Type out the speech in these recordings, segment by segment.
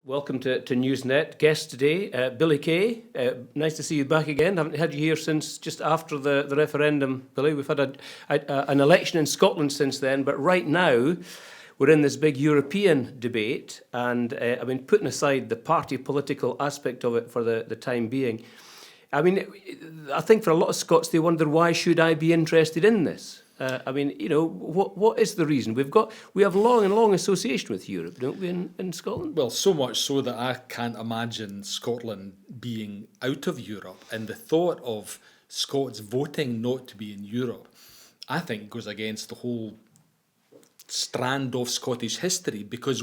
Welcome to Newsnet. Guest today, Billy Kay. Nice to see you back again. Haven't had you here since just after the referendum, Billy. We've had an election in Scotland since then, but right now we're in this big European debate, and putting aside the party political aspect of it for the time being, I think for a lot of Scots, they wonder, why should I be interested in this? What is the reason? We have long association with Europe, don't we, in Scotland? Well, so much so that I can't imagine Scotland being out of Europe. And the thought of Scots voting not to be in Europe, I think, goes against the whole strand of Scottish history, because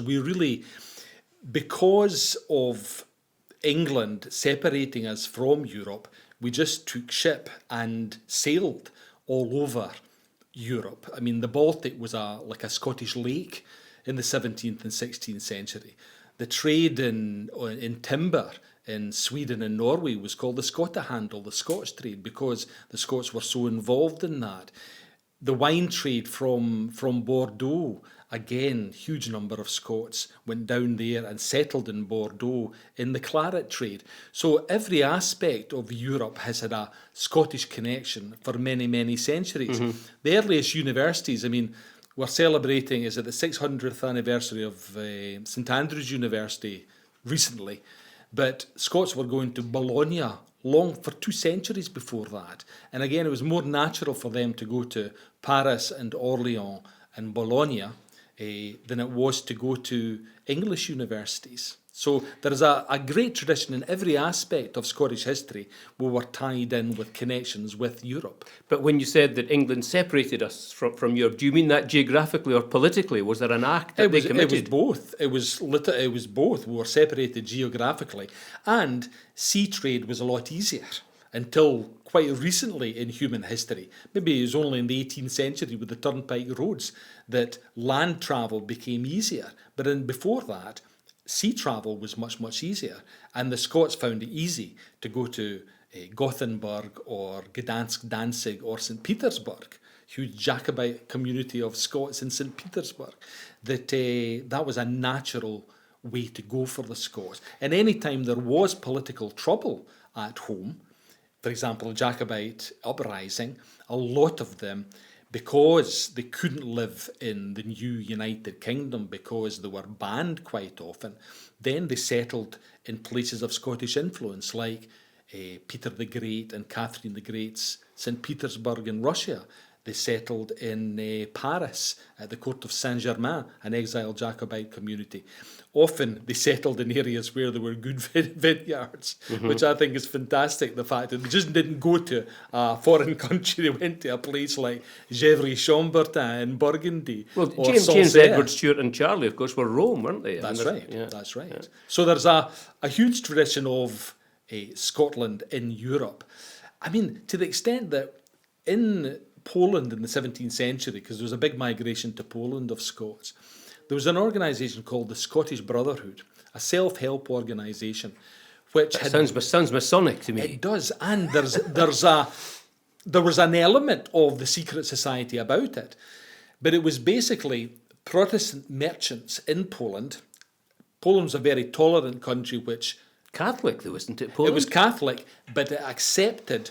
because of England separating us from Europe, we just took ship and sailed all over Europe. I mean, the Baltic was like a Scottish lake in the 17th and 16th century. The trade in timber in Sweden and Norway was called the Scottahandel, the Scots trade, because the Scots were so involved in that. The wine trade from Bordeaux, again, huge number of Scots went down there and settled in Bordeaux in the claret trade. So every aspect of Europe has had a Scottish connection for many centuries. Mm-hmm. The earliest universities, we're celebrating, is it the 600th anniversary of St Andrews University recently, but Scots were going to Bologna long for 2 centuries before that. And again, it was more natural for them to go to Paris and Orleans and Bologna than it was to go to English universities. So there is a great tradition in every aspect of Scottish history where we're tied in with connections with Europe. But when you said that England separated us from Europe, do you mean that geographically or politically? Was there an act that they committed? It was both. It was both. We were separated geographically, and sea trade was a lot easier until quite recently in human history. Maybe it was only in the 18th century with the turnpike roads that land travel became easier. But before that, sea travel was much easier, and the Scots found it easy to go to Gothenburg or Gdansk, Danzig or St Petersburg, huge Jacobite community of Scots in St Petersburg, that was a natural way to go for the Scots. And any time there was political trouble at home, for example, a Jacobite uprising, a lot of them, because they couldn't live in the new United Kingdom because they were banned quite often, then they settled in places of Scottish influence like Peter the Great and Catherine the Great's St. Petersburg in Russia. They settled in Paris at the court of Saint-Germain, an exiled Jacobite community. Often they settled in areas where there were good vineyards, mm-hmm. which I think is fantastic, the fact that they just didn't go to a foreign country. They went to a place like Gevrey-Chambertin in Burgundy. Well, James Edward Stuart and Charlie, of course, were Rome, weren't they? That's right. Yeah. So there's a huge tradition of Scotland in Europe. To the extent that in Poland in the 17th century, because there was a big migration to Poland of Scots, there was an organisation called the Scottish Brotherhood, a self-help organisation, which sounds Masonic to me. It does, and there was an element of the secret society about it, but it was basically Protestant merchants in Poland. Poland's a very tolerant country, which Catholic, though, isn't it? Poland? It was Catholic, but it accepted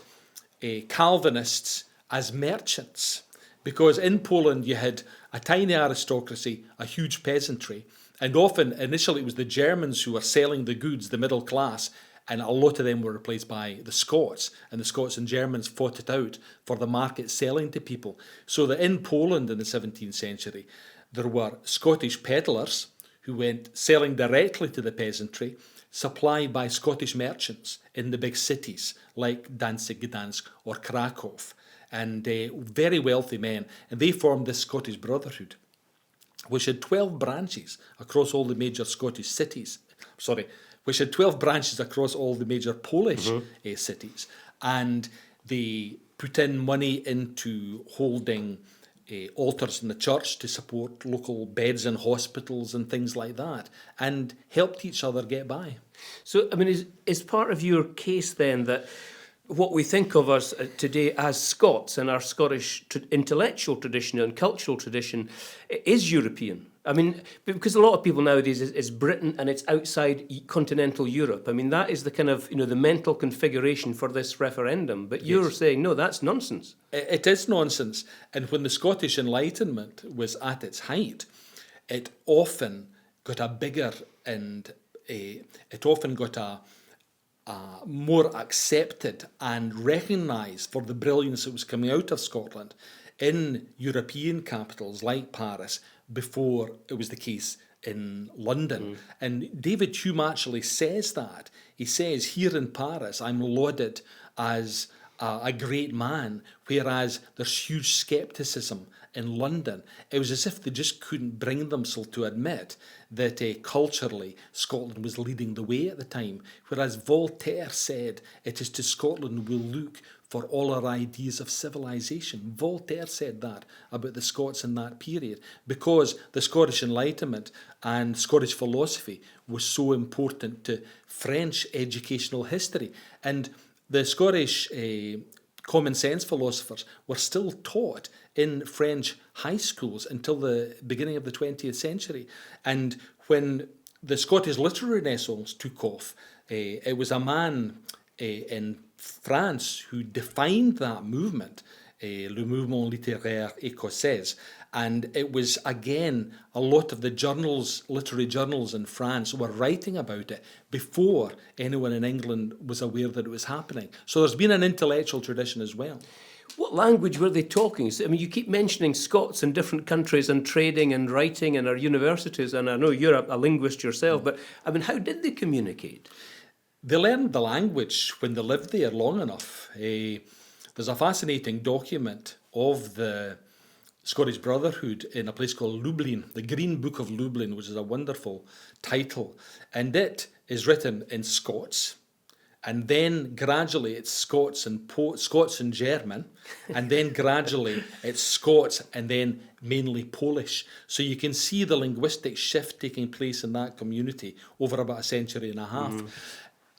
Calvinists as merchants, because in Poland you had a tiny aristocracy, a huge peasantry, and often initially it was the Germans who were selling the goods, the middle class, and a lot of them were replaced by the Scots, and the Scots and Germans fought it out for the market selling to people. So that in Poland in the 17th century there were Scottish peddlers who went selling directly to the peasantry, supplied by Scottish merchants in the big cities like Danzig, Gdansk or Krakow, and very wealthy men, and they formed this Scottish Brotherhood, which had 12 branches across all the major Scottish cities. Which had 12 branches across all the major Polish cities, and they put in money into holding altars in the church to support local beds in hospitals and things like that, and helped each other get by. So, is part of your case then that what we think of us today as Scots and our Scottish intellectual tradition and cultural tradition is European? I mean, because a lot of people nowadays is Britain and it's outside continental Europe. I mean, that is the kind of, the mental configuration for this referendum. But you're saying, no, that's nonsense. It is nonsense. And when the Scottish Enlightenment was at its height, it often got a bigger and it often got a more accepted and recognised for the brilliance that was coming out of Scotland in European capitals like Paris before it was the case in London. And David Hume actually says that. He says, here in Paris, I'm lauded as a great man, whereas there's huge scepticism in London. It was as if they just couldn't bring themselves to admit that culturally Scotland was leading the way at the time. Whereas Voltaire said, it is to Scotland we'll look for all our ideas of civilization. Voltaire said that about the Scots in that period, because the Scottish Enlightenment and Scottish philosophy was so important to French educational history. And the Scottish common sense philosophers were still taught in French high schools until the beginning of the 20th century. And when the Scottish literary renaissance took off, it was a man in France who defined that movement, le mouvement littéraire écossais. And it was, again, a lot of the journals, literary journals in France were writing about it before anyone in England was aware that it was happening. So there's been an intellectual tradition as well. What language were they talking? I mean, you keep mentioning Scots in different countries and trading and writing in our universities, and I know you're a linguist yourself, but I mean, how did they communicate? They learned the language when they lived there long enough. There's a fascinating document of the Scottish Brotherhood in a place called Lublin, the Green Book of Lublin, which is a wonderful title. And it is written in Scots, and then gradually it's Scots and German, and then gradually it's Scots and then mainly Polish. So you can see the linguistic shift taking place in that community over about a century and a half.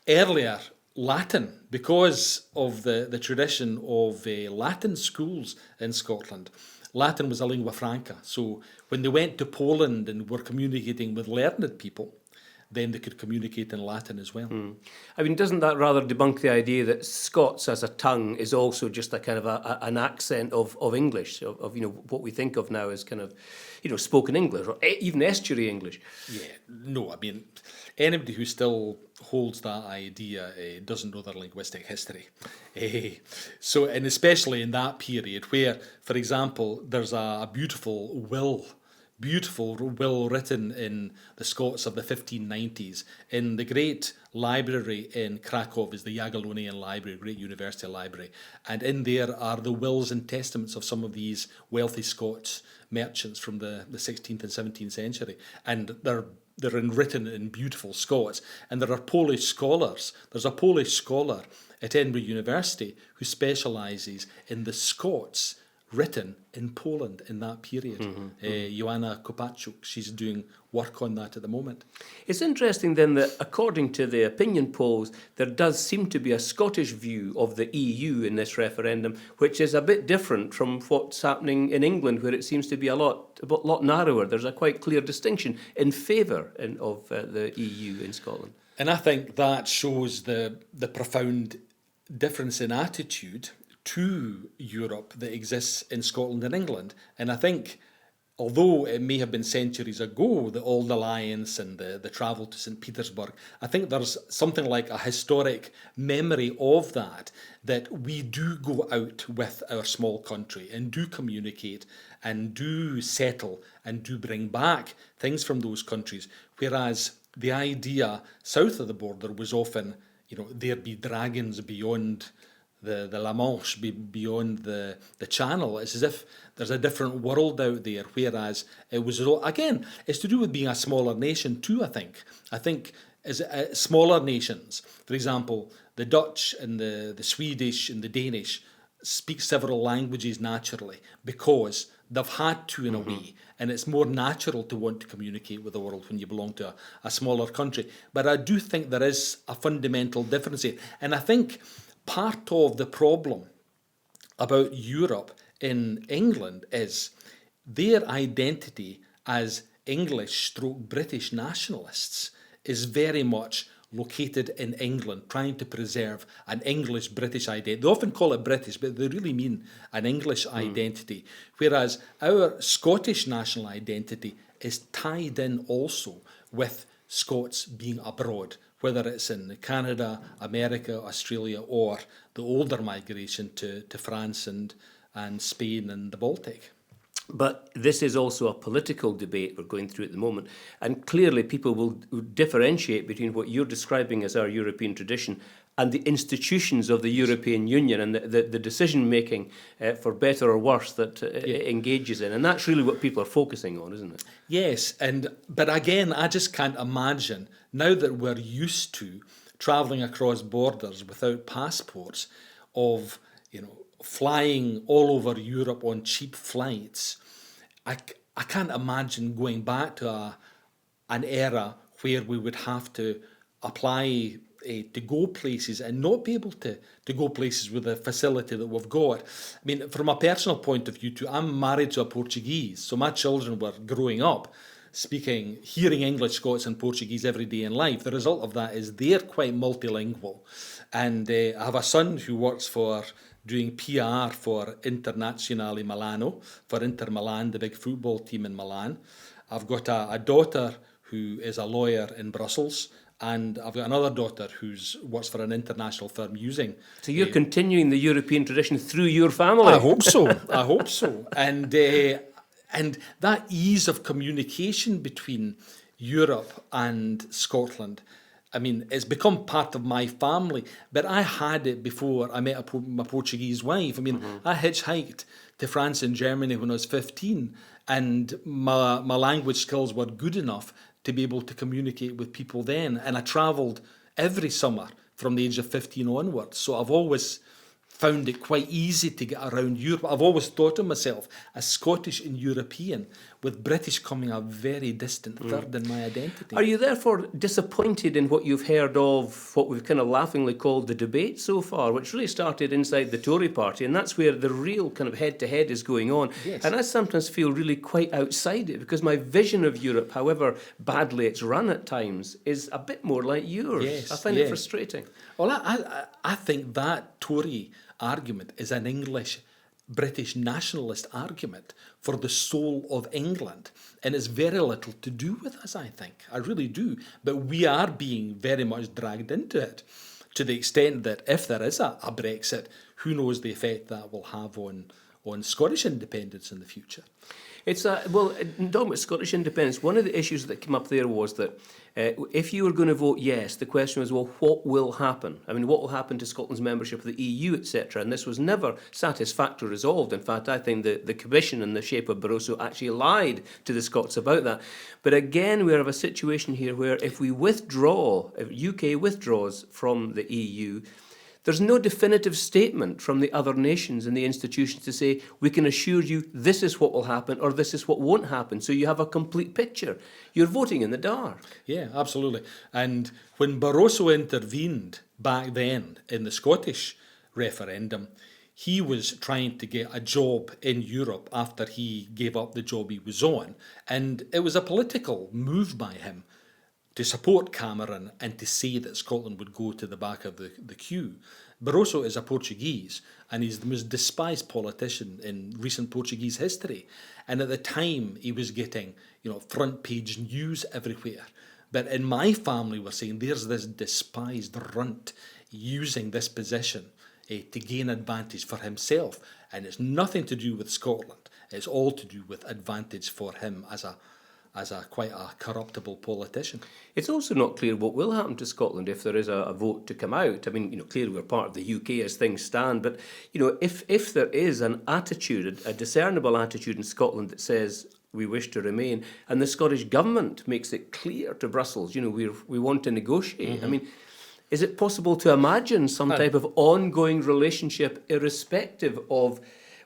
Earlier, Latin, because of the tradition of Latin schools in Scotland, Latin was a lingua franca. So when they went to Poland and were communicating with learned people, then they could communicate in Latin as well. I mean, doesn't that rather debunk the idea that Scots as a tongue is also just a kind of an accent of English, of what we think of now as kind of, spoken English, or even estuary English? Yeah, no, I mean, anybody who still holds that idea doesn't know their linguistic history. And especially in that period where, for example, there's a beautiful will written in the Scots of the 1590s. In the great library in Krakow is the Jagiellonian Library, great university library. And in there are the wills and testaments of some of these wealthy Scots merchants from the 16th and 17th century. And they're written in beautiful Scots. And there are Polish scholars. There's a Polish scholar at Edinburgh University who specialises in the Scots written in Poland in that period. Joanna Kopachuk, she's doing work on that at the moment. It's interesting then that according to the opinion polls, there does seem to be a Scottish view of the EU in this referendum, which is a bit different from what's happening in England, where it seems to be a lot narrower. There's a quite clear distinction in favour of the EU in Scotland. And I think that shows the profound difference in attitude to Europe that exists in Scotland and England. And I think, although it may have been centuries ago, the Old Alliance and the travel to St. Petersburg, I think there's something like a historic memory of that we do go out with our small country and do communicate and do settle and do bring back things from those countries. Whereas the idea south of the border was often, there be dragons beyond the La Manche, beyond the Channel. It's as if there's a different world out there, whereas it was, again, it's to do with being a smaller nation too, I think. I think as smaller nations, for example, the Dutch and the Swedish and the Danish speak several languages naturally because they've had to in a way, and it's more natural to want to communicate with the world when you belong to a smaller country. But I do think there is a fundamental difference here, and I think part of the problem about Europe in England is their identity as English stroke British nationalists is very much located in England, trying to preserve an English-British identity. They often call it British, but they really mean an English identity. Whereas our Scottish national identity is tied in also with Scots being abroad, whether it's in Canada, America, Australia, or the older migration to France and Spain and the Baltic. But this is also a political debate we're going through at the moment. And clearly people will differentiate between what you're describing as our European tradition and the institutions of the European Union and the decision-making, for better or worse, that it engages in. And that's really what people are focusing on, isn't it? Yes, but again, I just can't imagine, now that we're used to travelling across borders without passports, of flying all over Europe on cheap flights. I can't imagine going back to an era where we would have to apply to go places and not be able to go places with the facility that we've got. I mean, from a personal point of view too, I'm married to a Portuguese, so my children were growing up hearing English, Scots and Portuguese every day in life. The result of that is they're quite multilingual. And I have a son who works doing PR for Internazionale Milano, for Inter Milan, the big football team in Milan. I've got a daughter who is a lawyer in Brussels, and I've got another daughter who works for an international firm using... So you're continuing the European tradition through your family? I hope so. I hope so. And that ease of communication between Europe and Scotland, I mean, it's become part of my family, but I had it before I met my Portuguese wife. I mean, I hitchhiked to France and Germany when I was 15, and my language skills were good enough to be able to communicate with people then. And I travelled every summer from the age of 15 onwards. So I've always found it quite easy to get around Europe. I've always thought of myself as Scottish and European, with British coming a very distant third in my identity. Are you therefore disappointed in what you've heard of what we've kind of laughingly called the debate so far, which really started inside the Tory party, and that's where the real kind of head-to-head is going on? Yes. And I sometimes feel really quite outside it, because my vision of Europe, however badly it's run at times, is a bit more like yours. Yes, I find it frustrating. Well, I think that Tory argument is an British nationalist argument for the soul of England, and it's very little to do with us, I think. I really do. But we are being very much dragged into it, to the extent that if there is a Brexit, who knows the effect that will have on Scottish independence in the future. It's talking about Scottish independence, one of the issues that came up there was that if you were going to vote yes, the question was, well, what will happen? I mean, what will happen to Scotland's membership of the EU, etc.? And this was never satisfactorily resolved. In fact, I think the Commission in the shape of Barroso actually lied to the Scots about that. But again, we have a situation here where if UK withdraws from the EU, there's no definitive statement from the other nations and the institutions to say, we can assure you this is what will happen or this is what won't happen. So you have a complete picture. You're voting in the dark. Yeah, absolutely. And when Barroso intervened back then in the Scottish referendum, he was trying to get a job in Europe after he gave up the job he was on. And it was a political move by him to support Cameron and to say that Scotland would go to the back of the queue. Barroso is a Portuguese, and he's the most despised politician in recent Portuguese history. And at the time, he was getting, front page news everywhere. But in my family, we're saying there's this despised runt using this position to gain advantage for himself. And it's nothing to do with Scotland. It's all to do with advantage for him as a quite a corruptible politician. It's also not clear what will happen to Scotland if there is a vote to come out. I mean, clearly we're part of the UK as things stand, but, if there is an attitude, a discernible attitude in Scotland that says we wish to remain, and the Scottish Government makes it clear to Brussels, we want to negotiate. I mean, is it possible to imagine some type of ongoing relationship irrespective of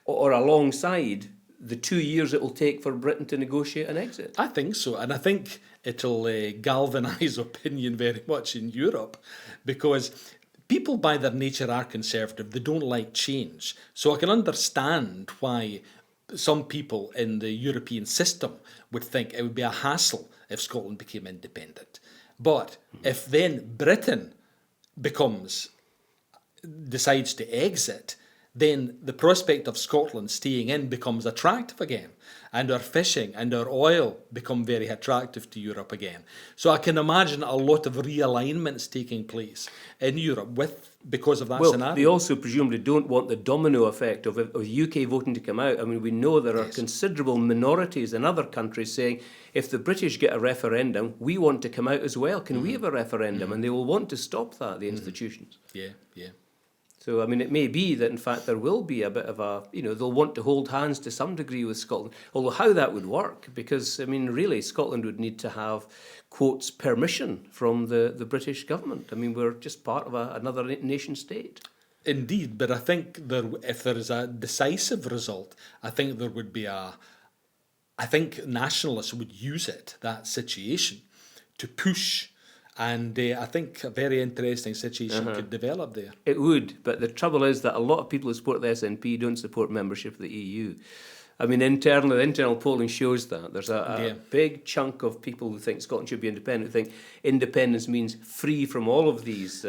or alongside the 2 years it will take for Britain to negotiate an exit? I think so, and I think it'll galvanise opinion very much in Europe, because people by their nature are conservative. They don't like change. So I can understand why some people in the European system would think it would be a hassle if Scotland became independent. But if then Britain decides to exit, then the prospect of Scotland staying in becomes attractive again, and our fishing and our oil become very attractive to Europe again. So I can imagine a lot of realignments taking place in Europe because of that scenario. They also presumably don't want the domino effect of UK voting to come out. I mean, we know there are considerable minorities in other countries saying, if the British get a referendum, we want to come out as well. Can we have a referendum? And they will want to stop that, the institutions. Yeah. So, I mean, it may be that, in fact, there will be a bit of they'll want to hold hands to some degree with Scotland. Although how that would work, because, I mean, really, Scotland would need to have, quotes, permission from the British government. I mean, we're just part of another nation state. Indeed, but I think if there is a decisive result, I think there would be I think nationalists would use that situation, to push. And I think a very interesting situation could develop there. It would, but the trouble is that a lot of people who support the SNP don't support membership of the EU. I mean, internal polling shows that. There's a big chunk of people who think Scotland should be independent, who think independence means free from all of these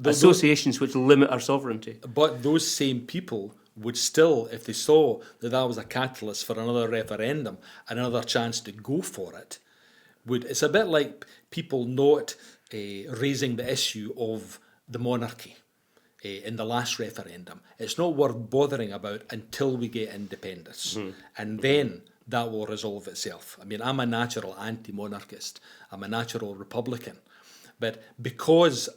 associations which limit our sovereignty. But those same people would still, if they saw that was a catalyst for another referendum, another chance to go for it, it's a bit like people not raising the issue of the monarchy in the last referendum. It's not worth bothering about until we get independence. And then that will resolve itself. I mean, I'm a natural anti-monarchist. I'm a natural Republican. But because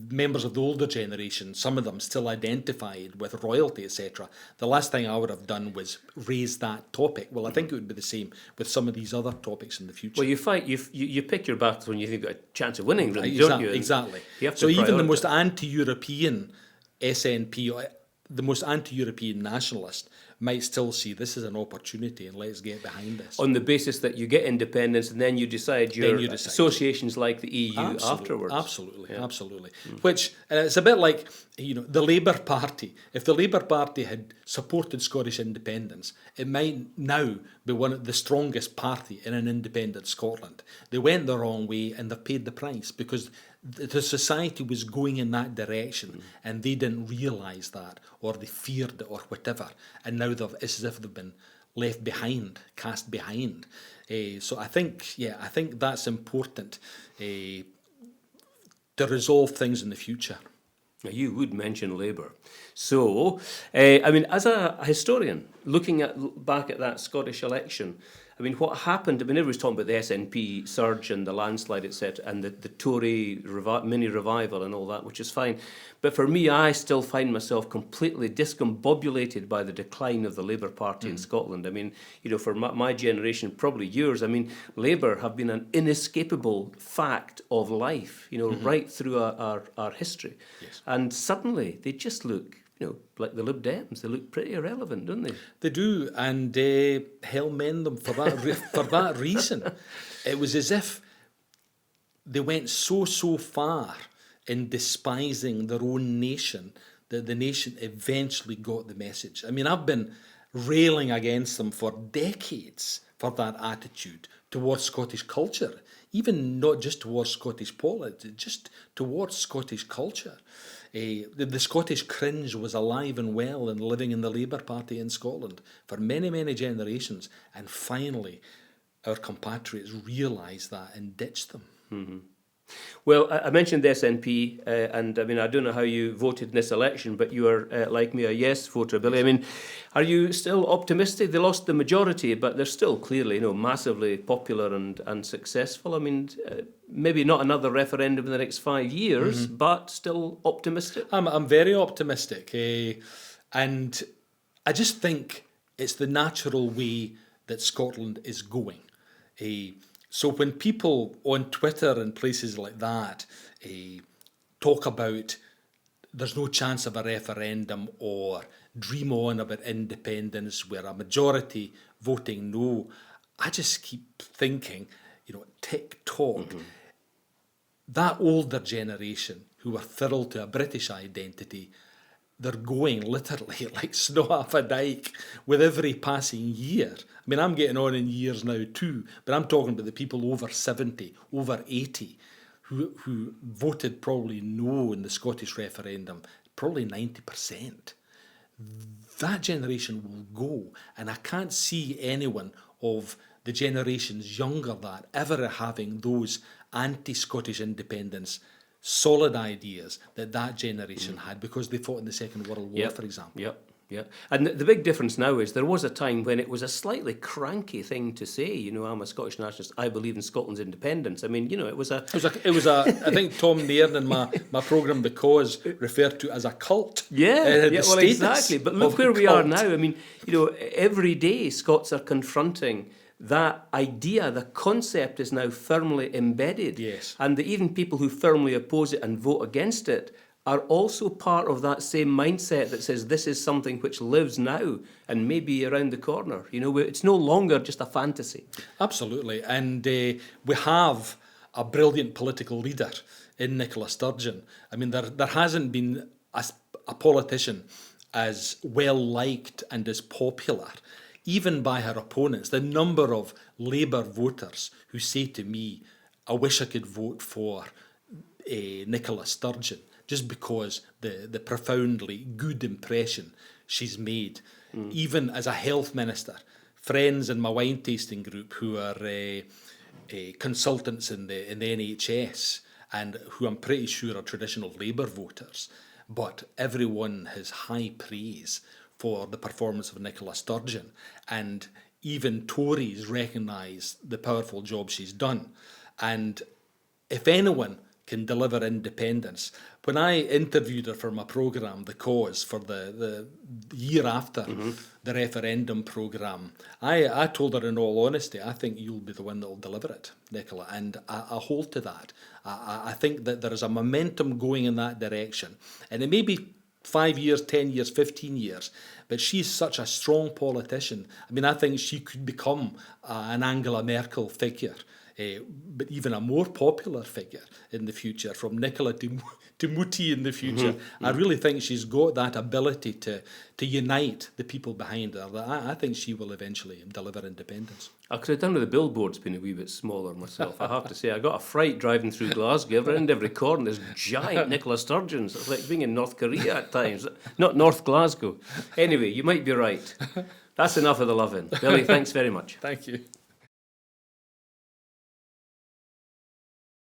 members of the older generation, some of them still identified with royalty, etc., the last thing I would have done was raise that topic. Well, I think it would be the same with some of these other topics in the future. Well, you pick your battles when you think you've got a chance of winning, really, don't you? Exactly. You have to so even the prioritise. most anti-European SNP, or the most anti-European nationalist, might still see this as an opportunity and let's get behind this. On the basis that you get independence and then you decide your associations like the EU afterwards. Absolutely. Which, it's a bit like, the Labour Party. If the Labour Party had supported Scottish independence, it might now be one of the strongest party in an independent Scotland. They went the wrong way and they've paid the price because the society was going in that direction and they didn't realise that, or they feared it, or whatever. And now it's as if they've been left behind, cast behind. So I think that's important to resolve things in the future. Now, you would mention Labour. So, I mean, as a historian, looking back at that Scottish election, I mean, what happened, I mean, everybody's talking about the SNP surge and the landslide, etc., and the Tory mini revival and all that, which is fine. But for me, I still find myself completely discombobulated by the decline of the Labour Party in Scotland. I mean, for my generation, probably yours, I mean, Labour have been an inescapable fact of life, right through our history. Yes. And suddenly, they just look like the Lib Dems. They look pretty irrelevant, don't they? They do, and hell mend them for that reason. It was as if they went so far in despising their own nation that the nation eventually got the message. I mean, I've been railing against them for decades for that attitude towards Scottish culture, even not just towards Scottish politics, just towards Scottish culture. The Scottish cringe was alive and well in living in the Labour Party in Scotland for many, many generations. And finally, our compatriots realised that and ditched them. Mm-hmm. Well, I mentioned the SNP, and I mean, I don't know how you voted in this election, but you are, like me, a yes voter, Billy. I mean, are you still optimistic? They lost the majority, but they're still clearly, massively popular and successful. I mean, maybe not another referendum in the next 5 years, but still optimistic? I'm very optimistic, and I just think it's the natural way that Scotland is going. So when people on Twitter and places like that talk about there's no chance of a referendum or dream on about independence where a majority voting no, I just keep thinking, tick-tock. That older generation who are thrilled to a British identity, they're going literally like snow off a dike with every passing year. I mean, I'm getting on in years now too, but I'm talking about the people over 70, over 80, who voted probably no in the Scottish referendum, probably 90%. That generation will go, and I can't see anyone of the generations younger that ever having those anti-Scottish independence solid ideas that generation had, because they fought in the Second World War, for example. Yep. Yeah, and the big difference now is there was a time when it was a slightly cranky thing to say, you know, I'm a Scottish nationalist, I believe in Scotland's independence. I mean, you know, it was a... I think Tom Nairn in my programme, The Cause, referred to it as a cult. Yeah, well, exactly. But look where we are now. I mean, you know, every day Scots are confronting that idea, the concept is now firmly embedded. Yes. And even people who firmly oppose it and vote against it are also part of that same mindset that says this is something which lives now and maybe around the corner. You know, it's no longer just a fantasy. Absolutely. And we have a brilliant political leader in Nicola Sturgeon. I mean, there hasn't been a politician as well liked and as popular, even by her opponents. The number of Labour voters who say to me, I wish I could vote for Nicola Sturgeon, just because the profoundly good impression she's made, even as a health minister. Friends in my wine tasting group who are consultants in the NHS, and who I'm pretty sure are traditional Labour voters, but everyone has high praise for the performance of Nicola Sturgeon, and even Tories recognise the powerful job she's done. And if anyone can deliver independence. When I interviewed her for my programme, The Cause, for the year after the referendum programme, I told her in all honesty, I think you'll be the one that will deliver it, Nicola, and I hold to that. I think that there is a momentum going in that direction, and it may be 5 years, 10 years, 15 years, but she's such a strong politician. I mean, I think she could become an Angela Merkel figure, but even a more popular figure in the future, from Nicola to Muti in the future. I really think she's got that ability to unite the people behind her. I think she will eventually deliver independence. I could have done with the billboards being a wee bit smaller myself. I have to say, I got a fright driving through Glasgow. Around every corner, there's giant Nicola Sturgeons. It's like being in North Korea at times. Not North Glasgow. Anyway, you might be right. That's enough of the loving. Billy, thanks very much. Thank you.